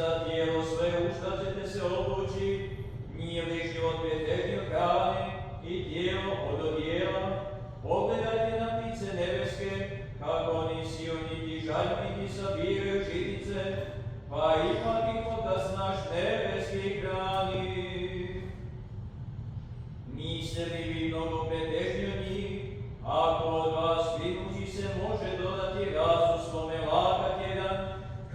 za tijelo sve u šta ćete se obući, nije li život prijatelj od hrane i tijelo od odijela? Pogledajte na ptice nebeske, kako oni siju niti žalju niti sabiraju žitice, pa ipak ih Otac naš nebeski hrani. Niste li vi mnogo pretežni od njih? Ako od vas brinući se može dodati rasu svome lakat jedan,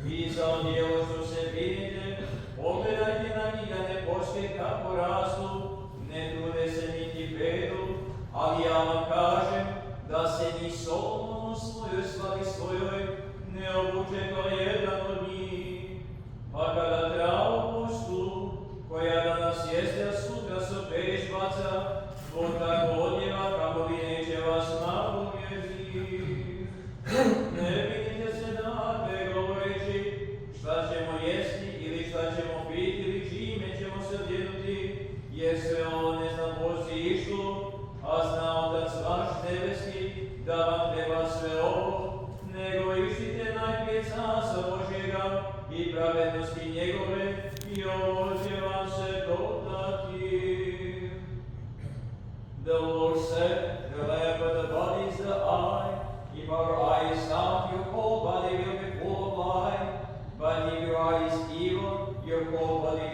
i za odijelo što se brinete, pogledajte na njigane poške kako rastu, ne trude se niti peru, ali ja vam kažem da se ni Solomon u svojoj slavi svojoj ne obuče kao jedan od njih. Pa kada travu pustu, koja danas jeste, a sutra se operiš baca, zbog tako odjeva kako li neće vas nagovjezi. Ne brinite se dakle govoreći šta ćemo jesti ili šta ćemo piti ili čime ćemo se odjenuti, jer sve ovo ne zna Božji išlo, a zna Otac vaš nebeski da vam treba sve ovo, nego išite najprije Carstva Božjega i pravednosti njegove, i ovo će vam se dodati. The Lord said, the lamp of the body is the eye. If our eye is sound, your whole body will be full of light. But if your eye is evil, your whole body